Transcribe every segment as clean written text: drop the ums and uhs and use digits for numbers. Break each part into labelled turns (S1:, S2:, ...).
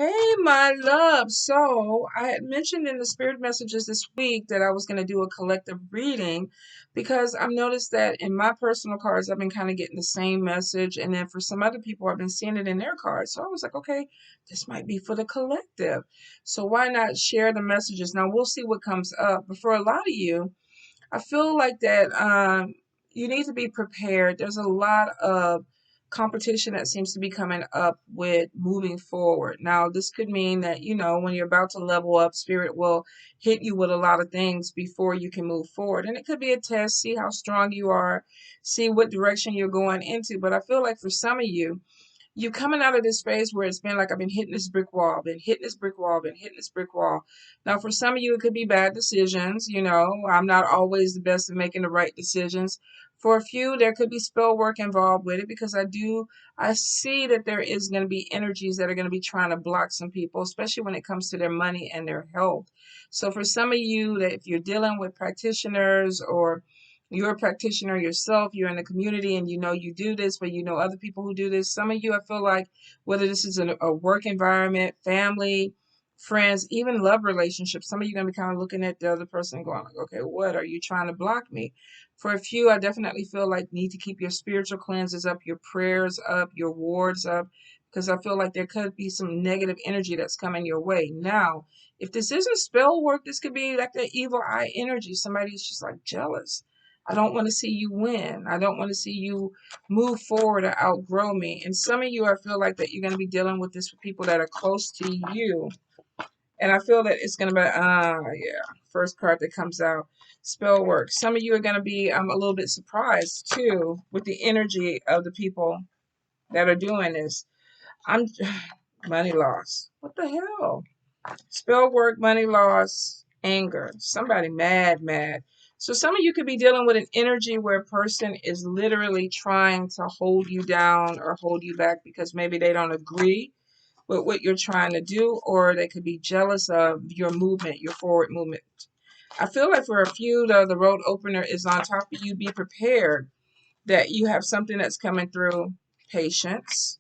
S1: Hey, my love. So, I had mentioned in the spirit messages this week that I was going to do a collective reading because I've noticed that in my personal cards, I've been kind of getting the same message. And then for some other people, I've been seeing it in their cards. So I was like, okay, this might be for the collective. So why not share the messages? Now, we'll see what comes up. But for a lot of you, I feel like that you need to be prepared. There's a lot of competition that seems to be coming up with moving forward. Now, this could mean that, when you're about to level up, spirit will hit you with a lot of things before you can move forward. And it could be a test, see how strong you are, see what direction you're going into. But I feel like for some of you coming out of this phase where it's been like I've been hitting this brick wall, been hitting this brick wall, been hitting this brick wall. Now, for some of you, it could be bad decisions. I'm not always the best at making the right decisions. For a few, there could be spell work involved with it because I see that there is going to be energies that are going to be trying to block some people, especially when it comes to their money and their health. So for some of you, that if you're dealing with practitioners or you're a practitioner yourself, you're in the community and you know you do this, but you know other people who do this. Some of you, I feel like, whether this is a work environment, family, friends, even love relationships, some of you are going to be kind of looking at the other person and going like, okay, what are you trying to block me? For a few, I definitely feel like you need to keep your spiritual cleanses up, your prayers up, your wards up, because I feel like there could be some negative energy that's coming your way. Now, if this isn't spell work, this could be like the evil eye energy. Somebody's just like jealous. I don't want to see you win. I don't want to see you move forward or outgrow me. And some of you, I feel like that you're going to be dealing with this with people that are close to you. And I feel that it's going to be, yeah, first card that comes out, spell work. Some of you are going to be a little bit surprised too with the energy of the people that are doing this. I'm money loss. What the hell? Spell work, money loss, anger. Somebody mad, mad. So some of you could be dealing with an energy where a person is literally trying to hold you down or hold you back because maybe they don't agree with what you're trying to do, or they could be jealous of your movement, your forward movement. I feel like for a few, the road opener is on top of you. Be prepared that you have something that's coming through. Patience,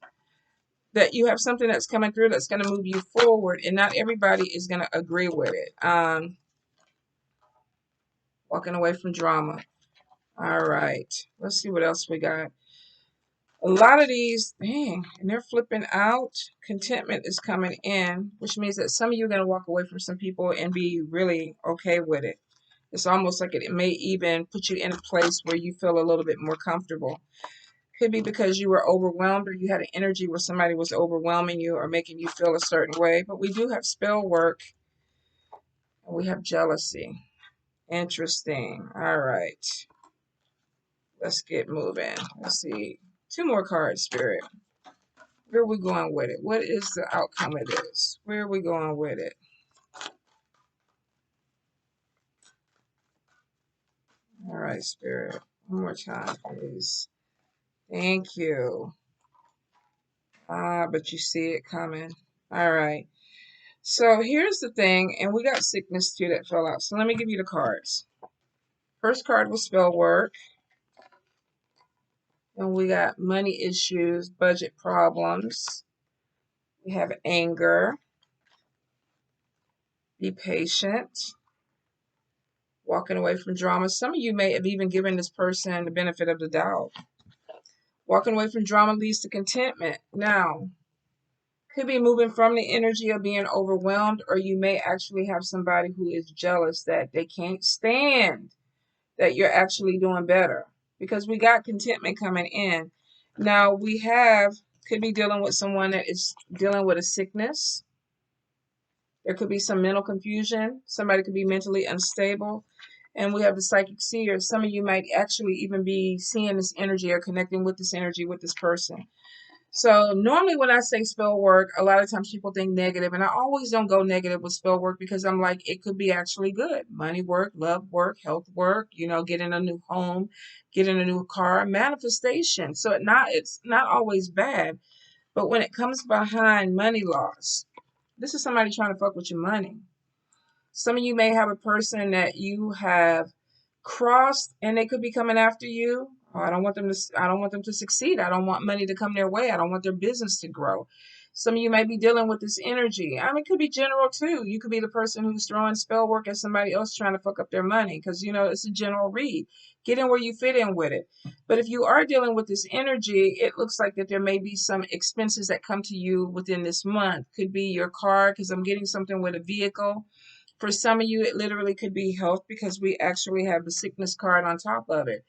S1: that you have something that's coming through that's going to move you forward, and not everybody is going to agree with it. Walking away from drama. All right, let's see what else we got. A lot of these, dang, and they're flipping out. Contentment is coming in, which means that some of you are going to walk away from some people and be really okay with it. It's almost like it may even put you in a place where you feel a little bit more comfortable. Could be because you were overwhelmed or you had an energy where somebody was overwhelming you or making you feel a certain way. But we do have spell work and we have jealousy. Interesting. All right. Let's get moving. Let's see. Two more cards, Spirit. Where are we going with it? What is the outcome of this? Where are we going with it? All right, Spirit. One more time, please. Thank you. But you see it coming. All right. So here's the thing, and we got sickness too that fell out. So let me give you the cards. First card was spell work. And we got money issues, budget problems. We have anger. Be patient. Walking away from drama. Some of you may have even given this person the benefit of the doubt. Walking away from drama leads to contentment. Now, could be moving from the energy of being overwhelmed, or you may actually have somebody who is jealous that they can't stand that you're actually doing better, because we got contentment coming in. Now could be dealing with someone that is dealing with a sickness. There could be some mental confusion. Somebody could be mentally unstable. And we have the psychic seer. Some of you might actually even be seeing this energy or connecting with this energy with this person. So normally when I say spell work, a lot of times people think negative, and I always don't go negative with spell work because I'm like, it could be actually good. Money work, love work, health work, getting a new home, getting a new car, manifestation. So it's not always bad. But when it comes behind money loss, this is somebody trying to fuck with your money. Some of you may have a person that you have crossed and they could be coming after you. Oh, I don't want them to succeed. I don't want money to come their way. I don't want their business to grow. Some of you might be dealing with this energy. I mean, it could be general too. You could be the person who's throwing spell work at somebody else trying to fuck up their money because, it's a general read. Get in where you fit in with it. But if you are dealing with this energy, it looks like that there may be some expenses that come to you within this month. Could be your car, because I'm getting something with a vehicle. For some of you, it literally could be health because we actually have the sickness card on top of it.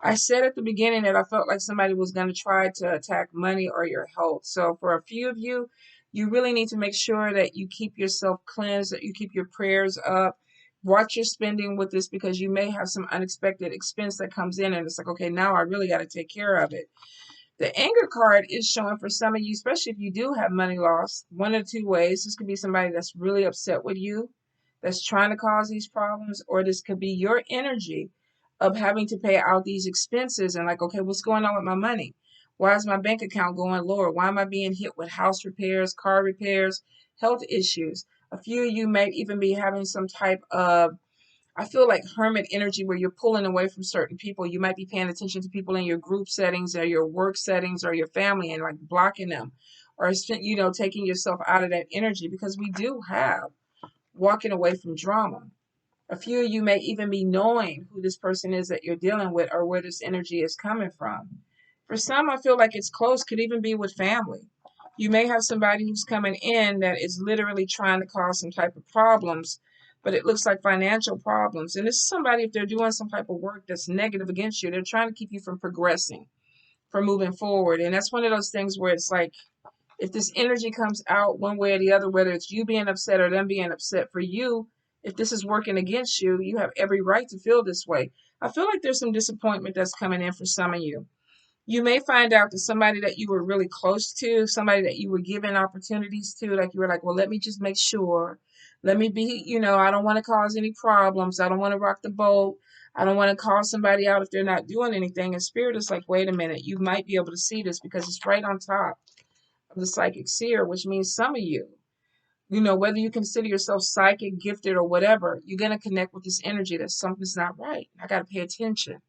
S1: I said at the beginning that I felt like somebody was going to try to attack money or your health. So for a few of you, you really need to make sure that you keep yourself cleansed, that you keep your prayers up. Watch your spending with this because you may have some unexpected expense that comes in and it's like, okay, now I really got to take care of it. The anger card is showing for some of you, especially if you do have money loss, one of two ways. This could be somebody that's really upset with you, that's trying to cause these problems, or this could be your energy of having to pay out these expenses and like, okay, what's going on with my money? Why is my bank account going lower? Why am I being hit with house repairs, car repairs, health issues? A few of you may even be having some type of, I feel like hermit energy where you're pulling away from certain people. You might be paying attention to people in your group settings or your work settings or your family and like blocking them or, taking yourself out of that energy because we do have walking away from drama. A few of you may even be knowing who this person is that you're dealing with or where this energy is coming from. For some, I feel like it's close, could even be with family. You may have somebody who's coming in that is literally trying to cause some type of problems, but it looks like financial problems. And this is somebody, if they're doing some type of work that's negative against you, they're trying to keep you from progressing, from moving forward. And that's one of those things where it's like, if this energy comes out one way or the other, whether it's you being upset or them being upset for you, if this is working against you, you have every right to feel this way. I feel like there's some disappointment that's coming in for some of you. You may find out that somebody that you were really close to, somebody that you were giving opportunities to, like you were like, well, let me just make sure. Let me be, I don't want to cause any problems. I don't want to rock the boat. I don't want to call somebody out if they're not doing anything. And spirit is like, wait a minute, you might be able to see this because it's right on top of the psychic seer, which means some of you, whether you consider yourself psychic, gifted, or whatever, you're going to connect with this energy that something's not right. I got to pay attention.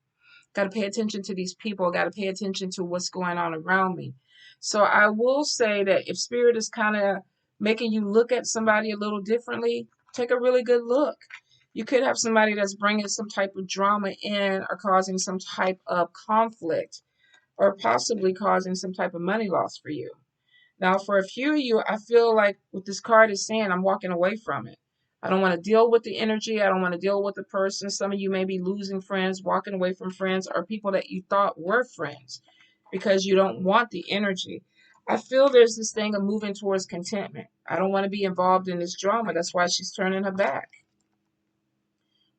S1: Got to pay attention to these people. Got to pay attention to what's going on around me. So I will say that if spirit is kind of making you look at somebody a little differently, take a really good look. You could have somebody that's bringing some type of drama in or causing some type of conflict or possibly causing some type of money loss for you. Now, for a few of you, I feel like what this card is saying, I'm walking away from it. I don't want to deal with the energy. I don't want to deal with the person. Some of you may be losing friends, walking away from friends, or people that you thought were friends because you don't want the energy. I feel there's this thing of moving towards contentment. I don't want to be involved in this drama. That's why she's turning her back.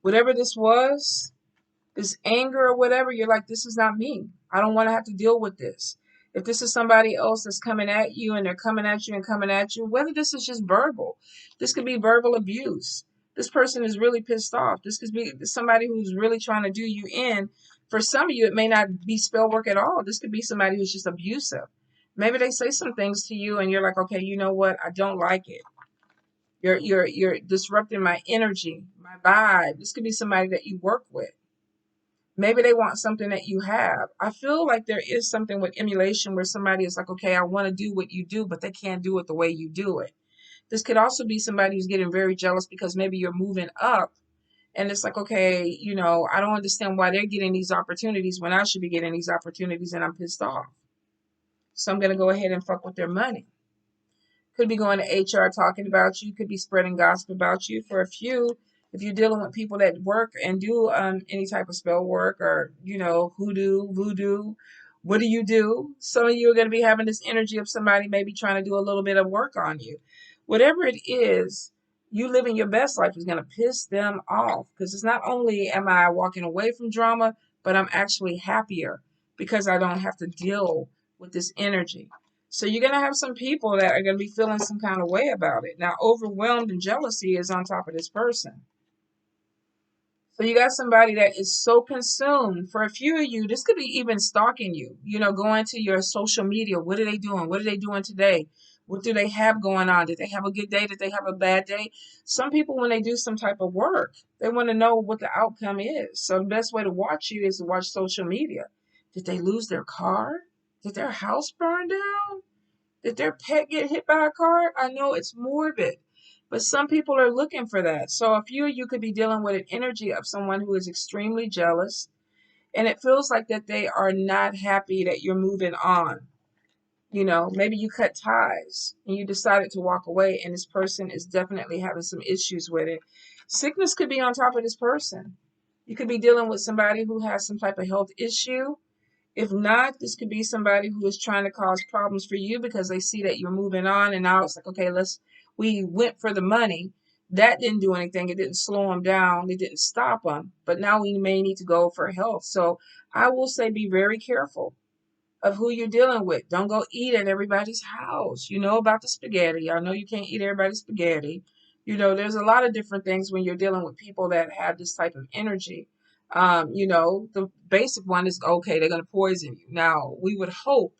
S1: Whatever this was, this anger or whatever, you're like, this is not me. I don't want to have to deal with this. If this is somebody else that's coming at you and they're coming at you and coming at you, whether this is just verbal, this could be verbal abuse. This person is really pissed off. This could be somebody who's really trying to do you in. For some of you, it may not be spell work at all. This could be somebody who's just abusive. Maybe they say some things to you and you're like, okay, you know what? I don't like it. You're disrupting my energy, my vibe. This could be somebody that you work with. Maybe they want something that you have. I feel like there is something with emulation where somebody is like, okay, I want to do what you do, but they can't do it the way you do it. This could also be somebody who's getting very jealous because maybe you're moving up and it's like, okay, I don't understand why they're getting these opportunities when I should be getting these opportunities and I'm pissed off. So I'm going to go ahead and fuck with their money. Could be going to HR talking about you, could be spreading gossip about you. For a few, if you're dealing with people that work and do any type of spell work or, hoodoo, voodoo, what do you do? Some of you are going to be having this energy of somebody maybe trying to do a little bit of work on you. Whatever it is, you living your best life is going to piss them off because it's not only am I walking away from drama, but I'm actually happier because I don't have to deal with this energy. So you're going to have some people that are going to be feeling some kind of way about it. Now, overwhelmed and jealousy is on top of this person. So you got somebody that is so consumed. For a few of you, this could be even stalking you, going to your social media. What are they doing? What are they doing today? What do they have going on? Did they have a good day? Did they have a bad day? Some people, when they do some type of work, they want to know what the outcome is. So the best way to watch you is to watch social media. Did they lose their car? Did their house burn down? Did their pet get hit by a car? I know it's morbid, but some people are looking for that. So a few of you could be dealing with an energy of someone who is extremely jealous, and it feels like that they are not happy that you're moving on. You know, maybe you cut ties and you decided to walk away, and this person is definitely having some issues with it. Sickness could be on top of this person. You could be dealing with somebody who has some type of health issue. If not, this could be somebody who is trying to cause problems for you because they see that you're moving on, and now it's like, okay, we went for the money. That didn't do anything. It didn't slow them down. It didn't stop them. But now we may need to go for health. So I will say be very careful of who you're dealing with. Don't go eat at everybody's house. You know about the spaghetti. I know you can't eat everybody's spaghetti. You know, there's a lot of different things when you're dealing with people that have this type of energy. You know, the basic one is okay, they're going to poison you. Now, we would hope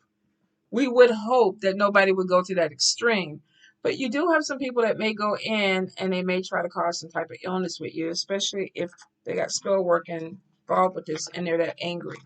S1: that nobody would go to that extreme. But you do have some people that may go in and they may try to cause some type of illness with you, especially if they got spell work involved with this and they're that angry.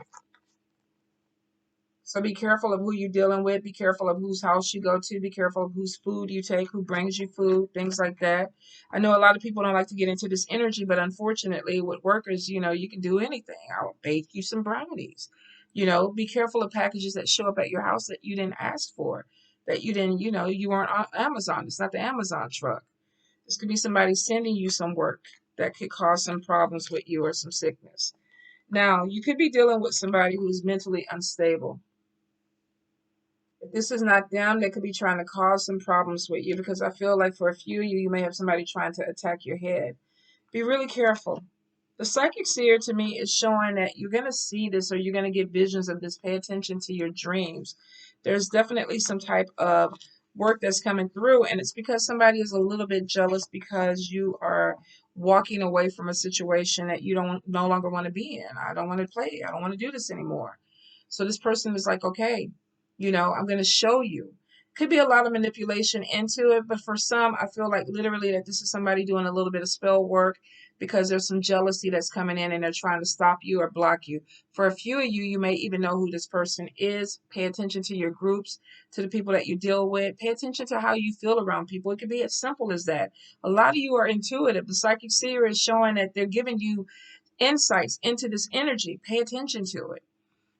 S1: So be careful of who you're dealing with. Be careful of whose house you go to. Be careful of whose food you take, who brings you food, things like that. I know a lot of people don't like to get into this energy, but unfortunately, with workers, you know, you can do anything. I'll bake you some brownies. You know, be careful of packages that show up at your house that you didn't ask for, that you didn't, you know, you weren't on Amazon. It's not the Amazon truck. This could be somebody sending you some work that could cause some problems with you or some sickness. Now, you could be dealing with somebody who's mentally unstable. If this is not them, they could be trying to cause some problems with you because I feel like for a few of you, you may have somebody trying to attack your head. Be really careful. The psychic seer to me is showing that you're going to see this or you're going to get visions of this. Pay attention to your dreams. There's definitely some type of work that's coming through, and it's because somebody is a little bit jealous because you are walking away from a situation that you don't no longer want to be in. I don't want to play. I don't want to do this anymore. So this person is like, okay, you know, I'm going to show you. Could be a lot of manipulation into it, but for some, I feel like literally that this is somebody doing a little bit of spell work because there's some jealousy that's coming in and they're trying to stop you or block you. For a few of you, you may even know who this person is. Pay attention to your groups, to the people that you deal with. Pay attention to how you feel around people. It could be as simple as that. A lot of you are intuitive. The psychic seer is showing that they're giving you insights into this energy. Pay attention to it,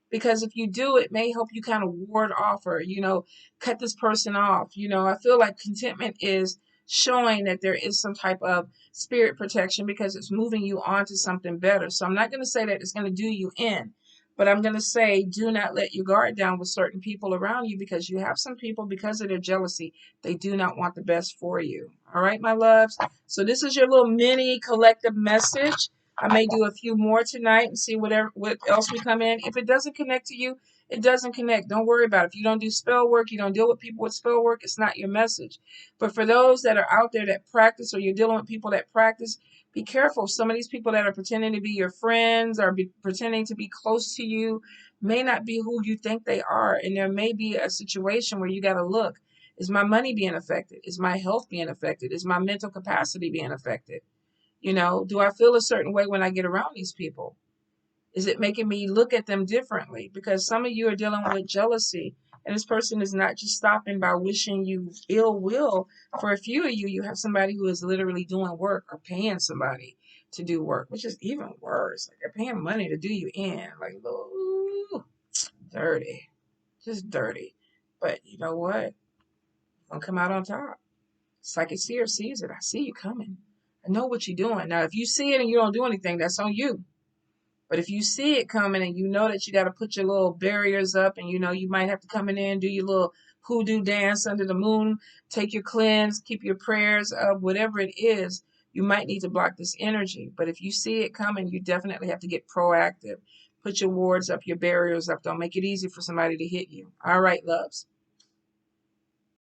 S1: because if you do, it may help you kind of ward off or, you know, cut this person off. You know, I feel like contentment is showing that there is some type of spirit protection because it's moving you on to something better. So I'm not going to say that it's going to do you in, but I'm going to say do not let your guard down with certain people around you, because you have some people, because of their jealousy, they do not want the best for you. All right, my loves. So this is your little mini collective message. I may do a few more tonight and see what else we come in. If it doesn't connect to you, it doesn't connect. Don't worry about it. If you don't do spell work, you don't deal with people with spell work, it's not your message. But for those that are out there that practice, or you're dealing with people that practice, be careful. Some of these people that are pretending to be your friends or pretending to be close to you may not be who you think they are. And there may be a situation where you got to look. Is my money being affected? Is my health being affected? Is my mental capacity being affected? You know, do I feel a certain way when I get around these people? Is it making me look at them differently? Because some of you are dealing with jealousy, and this person is not just stopping by wishing you ill will. For a few of you, you have somebody who is literally doing work or paying somebody to do work, which is even worse. Like they're paying money to do you in. Like, ooh, dirty. Just dirty. But you know what? You're gonna come out on top. Psychic seer sees it. I see you coming. I know what you're doing. Now, if you see it and you don't do anything, that's on you. But if you see it coming and you know that you got to put your little barriers up, and you know you might have to come in there and do your little hoodoo dance under the moon, take your cleanse, keep your prayers up, whatever it is, you might need to block this energy. But if you see it coming, you definitely have to get proactive. Put your wards up, your barriers up. Don't make it easy for somebody to hit you. All right, loves.